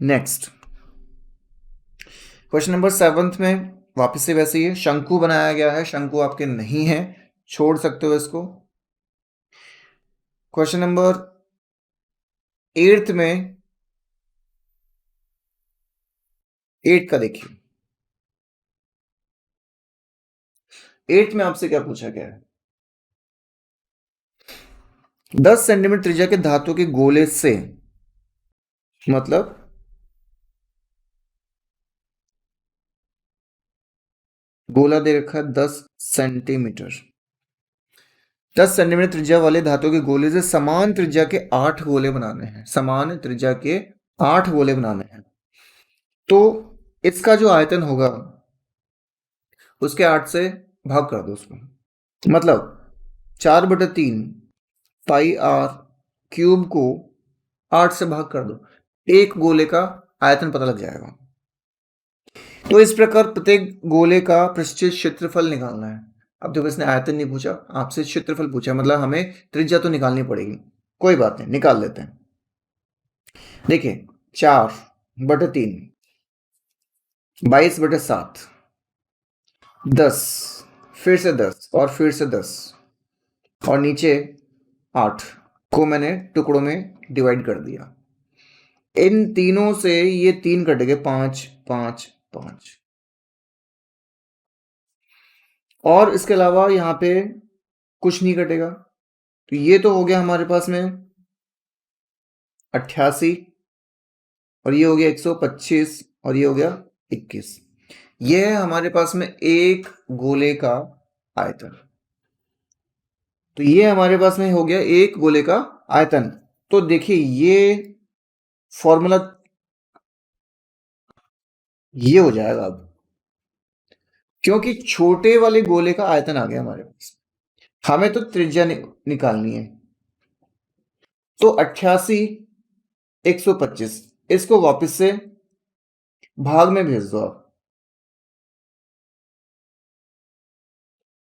Next question number 7 में वापस से वैसे ही है, शंकु बनाया गया है, शंकु आपके नहीं है, छोड़ सकते हो इसको। क्वेश्चन नंबर 8 में 8 का देखिए, 8 में आपसे क्या पूछा गया है? 10 सेंटीमीटर त्रिज्या के धातु के गोले से, मतलब गोला दे रखा है 10 सेंटीमीटर, 10 सेंटीमीटर त्रिज्या वाले धातु के गोले से समान त्रिज्या के 8 गोले बनाने हैं, समान त्रिज्या के 8 गोले बनाने हैं। तो इसका जो आयतन होगा उसके 8 से भाग कर दो उसको, मतलब 4/3 पाई आर क्यूब को 8 से भाग कर दो, एक गोले का आयतन पता लग जाएगा। तो इस प्रकार प्रत्येक गोले का पृष्ठीय क्षेत्रफल निकालना है। अब देखो इसने आयतन नहीं पूछा, आपसे क्षेत्रफल पूछा, मतलब हमें त्रिज्या तो निकालनी पड़ेगी। कोई बात नहीं, निकाल लेते हैं। देखिए 4/3, 22/7, 10, फिर से 10 और फिर से 10 और नीचे 8 को मैंने टुकड़ों में डिवाइड कर दिया। इन तीनों से ये 3 कट गए, 5 5 5, और इसके अलावा यहाँ पे कुछ नहीं कटेगा। तो ये तो हो गया हमारे पास में 88, और ये हो गया 125, और ये हो गया 21। ये है हमारे पास में एक गोले का आयतन। तो ये हमारे पास में हो गया एक गोले का आयतन। तो देखिए ये फॉर्मूला ये हो जाएगा अब, क्योंकि छोटे वाले गोले का आयतन आ गया हमारे पास, हमें तो त्रिज्या निकालनी है। तो 88, 125, इसको वापस से भाग में भेज दो आप,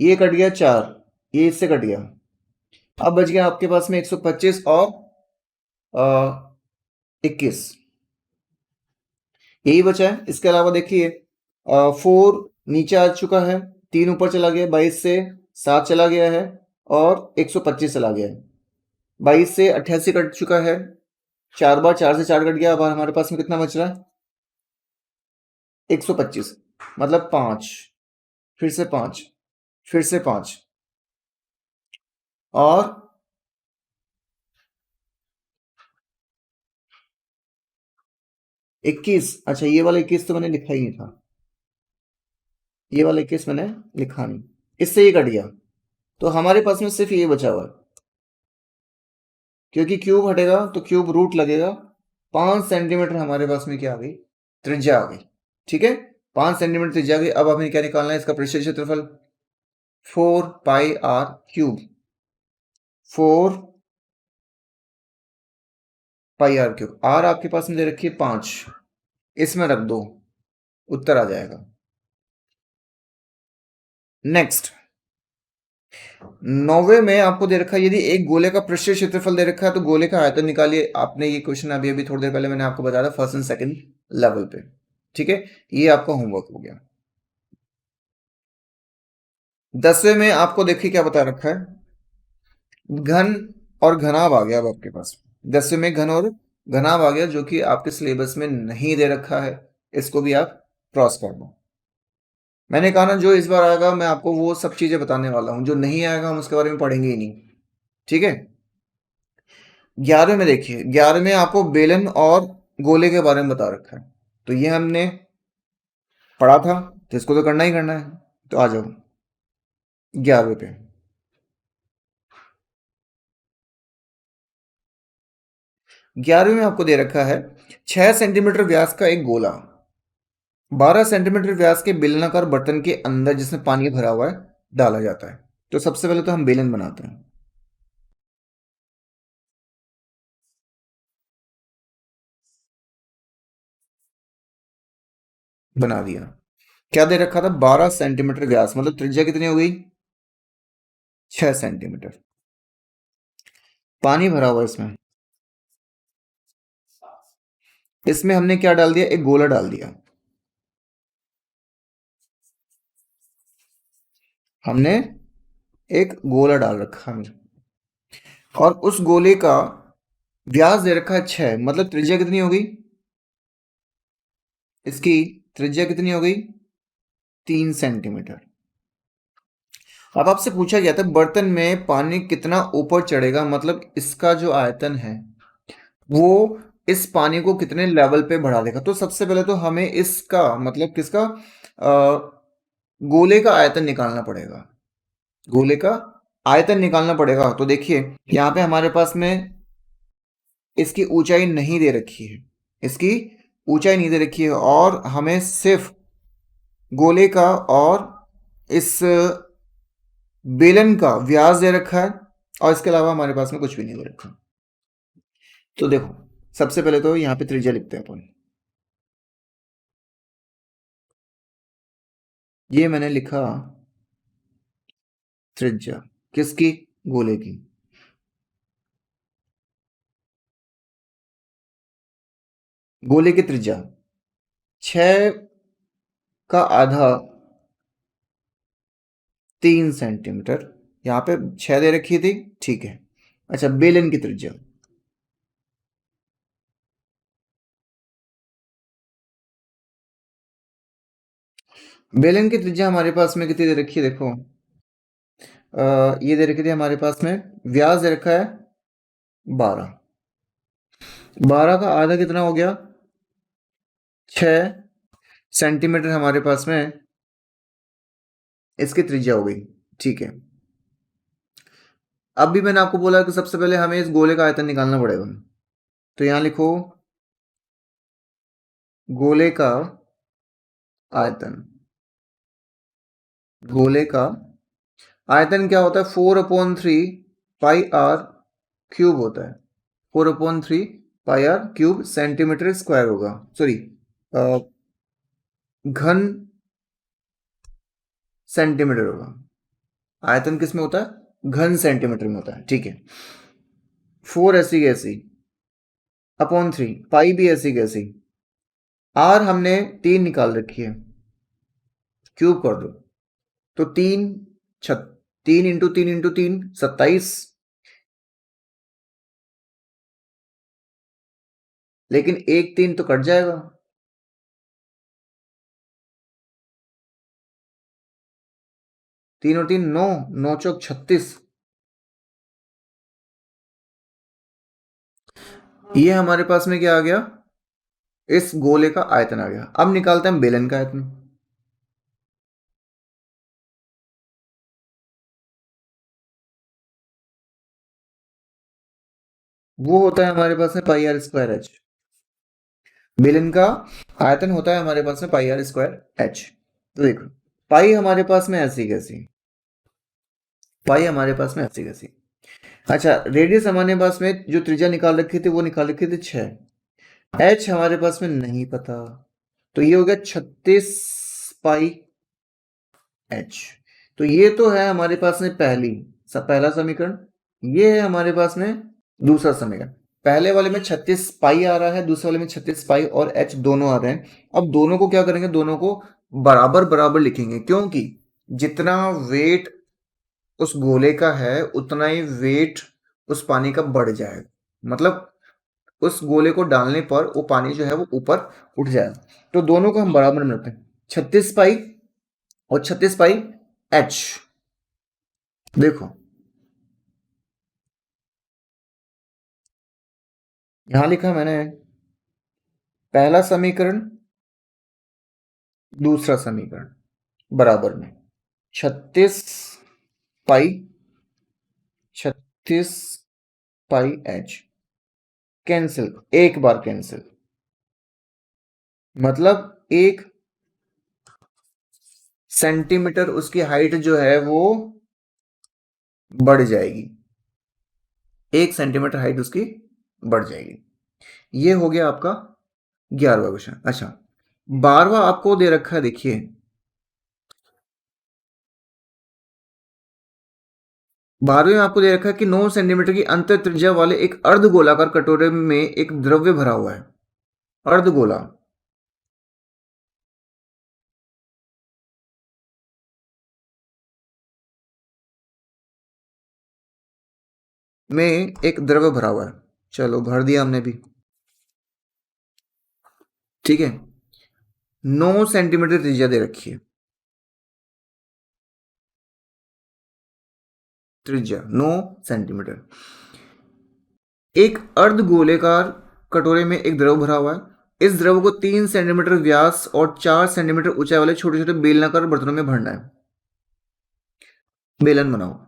ये कट गया 4, ये इससे कट गया, अब बच गया आपके पास में 125 और 21, यही बचा है। इसके अलावा देखिए 4 नीचे आ चुका है, 3 ऊपर चला गया, 22 से 7 चला गया है, और 125 चला गया है। 22 से 88 कट चुका है, 4 बार 4 से 4 कट गया। अब हमारे पास में कितना बच रहा है? 125, मतलब 5, फिर से 5, फिर से 5, और 21। अच्छा ये वाला 21 तो मैंने लिखा ही नहीं था, ये वाला 21 मैंने लिखा नहीं, इससे ये कट गया। तो हमारे पास में सिर्फ ये बचा हुआ है, क्योंकि क्यूब हटेगा तो क्यूब रूट लगेगा। 5 सेंटीमीटर हमारे पास में क्या आ गई? त्रिज्या आ गई। ठीक है, 5 सेंटीमीटर त्रिज्या आ गई। अब हमें क्या निकालना है? इसका पृष्ठीय क्षेत्रफल 4 pi R cube, 4 pi R cube, R आपके पास में दे रखी है 5, इसमें रख दो, उत्तर आ जाएगा। नेक्स्ट 9वें में आपको दे रखा है, यदि एक गोले का पृष्ठीय क्षेत्रफल दे रखा है तो गोले का आयतन निकालिए। आपने ये क्वेश्चन अभी अभी थोड़ी देर पहले मैंने आपको बताया था फर्स्ट एंड सेकंड लेवल पे। ठीक है, ये आपका होमवर्क हो गया। 10वें में आपको देखिए क्या बता रखा है, घन और घनाभ आ गया। अब आपके पास 10वें में घन और घनाभ आ गया, जो कि आपके सिलेबस में नहीं दे रखा है, इसको भी आप क्रॉस कर दो। मैंने कहा ना, जो इस बार आएगा मैं आपको वो सब चीजें बताने वाला हूं, जो नहीं आएगा हम उसके बारे में पढ़ेंगे ही नहीं। ठीक है, 11वें में देखिए, 11वें में आपको बेलन और गोले के बारे में बता रखा है, तो ये हमने पढ़ा था, तो इसको तो करना ही करना है। तो आ जाओ 11वें पे। 11वें में आपको दे रखा है 6 सेंटीमीटर व्यास का एक गोला 12 सेंटीमीटर व्यास के बेलनाकार बर्तन के अंदर, जिसमें पानी भरा हुआ है, डाला जाता है। तो सबसे पहले तो हम बेलन बनाते हैं। बना दिया। क्या दे रखा था? 12 सेंटीमीटर व्यास, मतलब त्रिज्या कितनी हो गई? 6 सेंटीमीटर। पानी भरा हुआ है इसमें, इसमें हमने क्या डाल दिया, एक गोला डाल दिया। हमने एक गोला डाल रखा हमने, और उस गोले का व्यास दे रखा है 6, मतलब त्रिज्या कितनी हो गई, इसकी त्रिज्या कितनी हो गई, 3 सेंटीमीटर। अब आपसे पूछा गया था बर्तन में पानी कितना ऊपर चढ़ेगा, मतलब इसका जो आयतन है वो इस पानी को कितने लेवल पे बढ़ा देगा। तो सबसे पहले तो हमें इसका मतलब किसका, गोले का आयतन निकालना पड़ेगा। गोले का आयतन निकालना पड़ेगा। तो देखिए यहाँ पे हमारे पास में इसकी ऊंचाई नहीं दे रखी है, इसकी ऊंचाई नहीं दे रखी है, और हमें सिर्फ गोले का और इस बेलन का व्यास दे रखा है, और इसके अलावा हमारे पास में कुछ भी नहीं दे रखा। तो देखो सबसे पहले तो यहाँ पे त्रिज्या लिखते हैं अपन। ये मैंने लिखा त्रिज्या किसकी, गोले की। गोले की त्रिज्या 6 का आधा 3 सेंटीमीटर, यहाँ पे 6 दे रखी थी, ठीक है। अच्छा बेलन की त्रिज्या, बेलन की त्रिज्या हमारे पास में कितनी दे रखी है, देखो ये दे रखी थी हमारे पास में, व्यास दे रखा है 12। 12 का आधा कितना हो गया, 6 सेंटीमीटर हमारे पास में इसकी त्रिज्या हो गई, ठीक है। अब भी मैंने आपको बोला कि सबसे पहले हमें इस गोले का आयतन निकालना पड़ेगा। तो यहां लिखो गोले का आयतन। गोले का आयतन क्या होता है, 4/3 पाई r क्यूब होता है। 4/3 पाई r क्यूब सेंटीमीटर स्क्वायर होगा, सॉरी घन सेंटीमीटर होगा। आयतन किस में होता है, घन सेंटीमीटर में होता है, ठीक है। 4 ऐसी कैसी, अपॉन 3, पाई भी ऐसी कैसी, आर हमने 3 निकाल रखी है, क्यूब कर दो। तो 3 27, लेकिन एक 3 तो कट जाएगा, 3 और 3 9, 9 चौक 36। ये हमारे पास में क्या आ गया, इस गोले का आयतन आ गया। अब निकालते हैं बेलन का आयतन। वो होता है हमारे पास में πr²h। बेलन का आयतन होता है हमारे पास में πr²h। तो देखो पाई हमारे पास में ऐसी कैसी, पाई हमारे पास में ऐसी कैसी। अच्छा रेडियस हमारे पास में जो त्रिज्या निकाल रखी थी वो निकाल रखी थी 6। h हमारे पास में नहीं पता, तो ये हो गया 36 πh। तो ये तो है हमारे पास में पहला समीकरण। ये है हमारे पास में दूसरा समीकरण। पहले वाले में 36 पाई आ रहा है, दूसरे वाले में 36 पाई और h दोनों आ रहे हैं। अब दोनों को क्या करेंगे, दोनों को बराबर बराबर लिखेंगे, क्योंकि जितना वेट उस गोले का है उतना ही वेट उस पानी का बढ़ जाएगा। मतलब उस गोले को डालने पर वो पानी जो है वो ऊपर उठ जाएगा। तो दोनों को हम बराबर में रखते हैं, 36 पाई और 36 पाई h। देखो यहां लिखा मैंने पहला समीकरण दूसरा समीकरण बराबर में 36 पाई 36 πh कैंसिल, एक बार कैंसिल, मतलब 1 सेंटीमीटर उसकी हाइट जो है वो बढ़ जाएगी, 1 सेंटीमीटर हाइट उसकी बढ़ जाएगी। ये हो गया आपका 11वां क्वेश्चन। अच्छा 12वां आपको दे रखा है, देखिए 12वें में आपको दे रखा है कि 9 सेंटीमीटर की अंतर त्रिज्या वाले एक अर्ध गोलाकार कटोरे में एक द्रव्य भरा हुआ है। अर्धगोला में एक द्रव भरा हुआ है, चलो भर दिया हमने भी, ठीक है। 9 सेंटीमीटर त्रिज्या दे रखी है, त्रिज्या 9 सेंटीमीटर। एक अर्धगोलेकार कटोरे में एक द्रव भरा हुआ है। इस द्रव को 3 सेंटीमीटर व्यास और 4 सेंटीमीटर ऊंचाई वाले छोटे छोटे बेलनाकार बर्तनों में भरना है। बेलन बनाओ,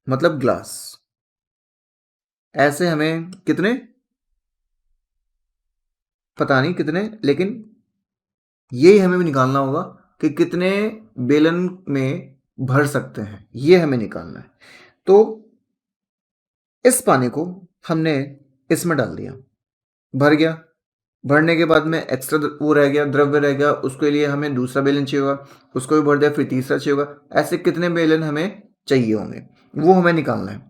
मतलब ग्लास। ऐसे हमें कितने, पता नहीं कितने, लेकिन ये हमें भी निकालना होगा कि कितने बेलन में भर सकते हैं, ये हमें निकालना है। तो इस पानी को हमने इसमें डाल दिया, भर गया। भरने के बाद में एक्स्ट्रा वो रह गया, द्रव्य रह गया, उसके लिए हमें दूसरा बेलन चाहिए होगा, उसको भी भर दिया, फिर तीसरा चाहिए होगा। ऐसे कितने बेलन हमें चाहिए होंगे वो हमें निकालना है।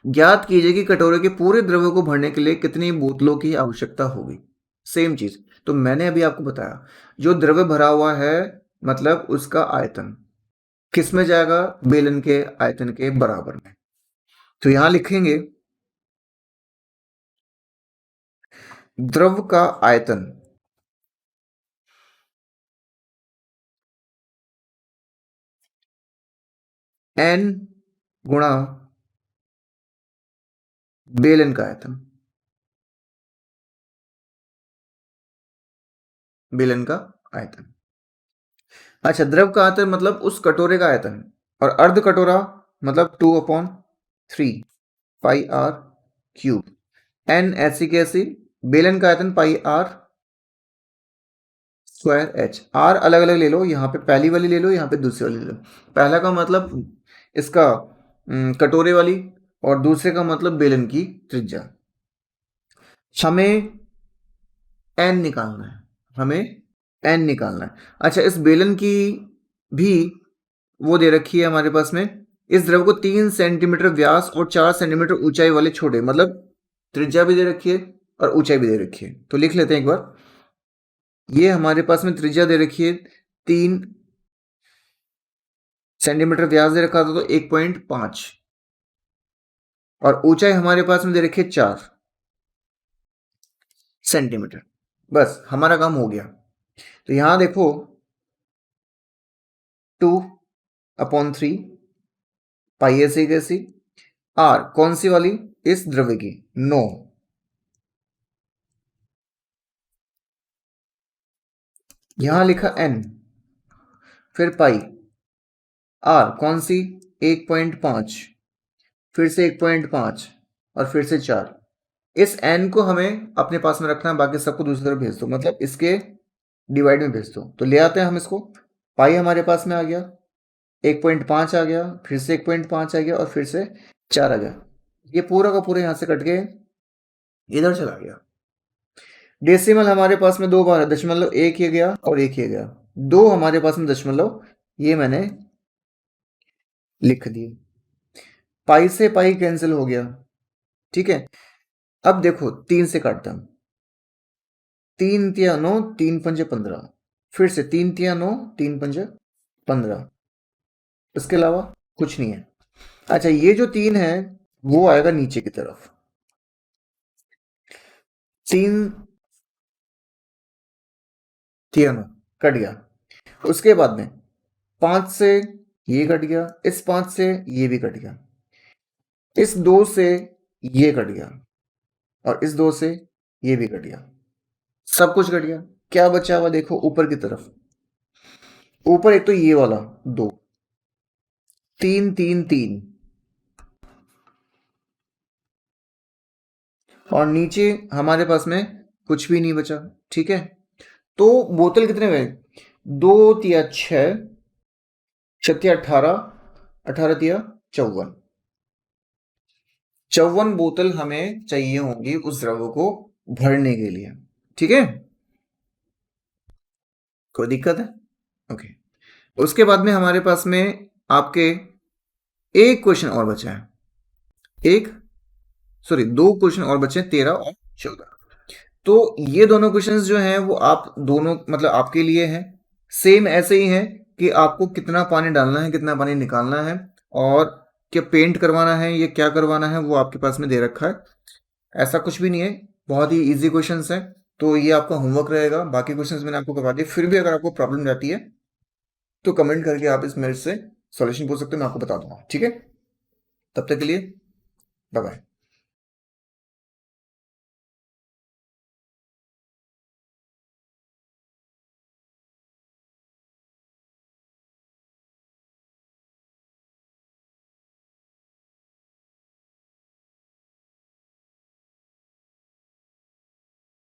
ज्ञात कीजिए कि कटोरे के पूरे द्रव्य को भरने के लिए कितनी बोतलों की आवश्यकता होगी। सेम चीज तो मैंने अभी आपको बताया, जो द्रव्य भरा हुआ है मतलब उसका आयतन किस में जाएगा, बेलन के आयतन के बराबर में। तो यहां लिखेंगे द्रव का आयतन n गुणा बेलन का आयतन, बेलन का आयतन। अच्छा, द्रव का आयतन मतलब उस कटोरे का आयतन, और अर्ध कटोरा मतलब 2/3 पाई आर क्यूब। एन ऐसी कैसी, बेलन का आयतन पाई आर स्क्वायर एच। आर अलग अलग ले लो, यहाँ पे पहली वाली ले लो, यहाँ पे दूसरी वाली ले लो। पहला का मतलब इसका कटोरे वाली, और दूसरे का मतलब बेलन की त्रिज्या। हमें एन निकालना है, हमें एन निकालना है। अच्छा, इस बेलन की भी वो दे रखी है हमारे पास में। इस द्रव को 3 सेंटीमीटर व्यास और 4 सेंटीमीटर ऊंचाई वाले छोटे, मतलब त्रिज्या भी दे रखी है और ऊंचाई भी दे रखी है। तो लिख लेते हैं एक बार, ये हमारे पास में त्रिज्या दे रखी है 3 सेंटीमीटर व्यास दे रखा था तो 1.5, और ऊंचाई हमारे पास में दे रखी है 4 सेंटीमीटर। बस हमारा काम हो गया। तो यहां देखो 2/3 पाई ऐसी कैसी, आर कौन सी वाली, इस द्रव्य की 9, यहां लिखा n, फिर पाई, आर कौन सी 1.5, फिर से 1.5, और फिर से 4। इस n को हमें अपने पास में रखना है, बाकी सबको दूसरी तरफ भेज दो, मतलब इसके डिवाइड में भेज दो। तो ले आते हैं हम इसको, पाई हमारे पास में आ गया, 1.5 आ गया, फिर से 1.5 आ गया, और फिर से 4 आ गया। ये पूरा का पूरा यहां से कट के इधर चला गया। डेसिमल हमारे पास में 2 बार है, दशमलव 1 ये गया और 1 ये गया, 2 हमारे पास में दशमलव, ये मैंने लिख दिए। पाई से पाई कैंसिल हो गया, ठीक है। अब देखो 3 से काटता हूं, 3 तिया 9, 3 पंजे 15, फिर से 3 तिया 9, 3 पंजे 15, इसके अलावा कुछ नहीं है। अच्छा, ये जो 3 है वो आएगा नीचे की तरफ, 3 तिया 9 कट गया। उसके बाद में 5 से ये कट गया, इस 5 से ये भी कट गया, इस 2 से ये कट गया, और इस 2 से ये भी कट गया, सब कुछ कट गया। क्या बचा हुआ देखो ऊपर की तरफ, ऊपर एक तो ये वाला 2, 3 3 3, और नीचे हमारे पास में कुछ भी नहीं बचा, ठीक है। तो बोतल कितने हुए, 2 तिया 6, 6 तिया 18, 18 तिया 54, 54 बोतल हमें चाहिए होंगी उस द्रव को भरने के लिए, ठीक है। कोई दिक्कत है, ओके। उसके बाद में हमारे पास में आपके एक क्वेश्चन और बचा है, एक सॉरी 2 क्वेश्चन और बचे हैं, 13 और 14। तो ये दोनों क्वेश्चंस जो हैं वो आप दोनों मतलब आपके लिए हैं। सेम ऐसे ही है कि आपको कितना पानी डालना है, कितना पानी निकालना है, और क्या पेंट करवाना है या क्या करवाना है वो आपके पास में दे रखा है। ऐसा कुछ भी नहीं है, बहुत ही ईजी क्वेश्चंस हैं। तो ये आपका होमवर्क रहेगा। बाकी क्वेश्चंस मैंने आपको करवा दिए। फिर भी अगर आपको प्रॉब्लम जाती है तो कमेंट करके आप इस मेरे से सॉल्यूशन पूछ सकते हो, मैं आपको बता दूंगा। ठीक है, तब तक के लिए बाय बाय।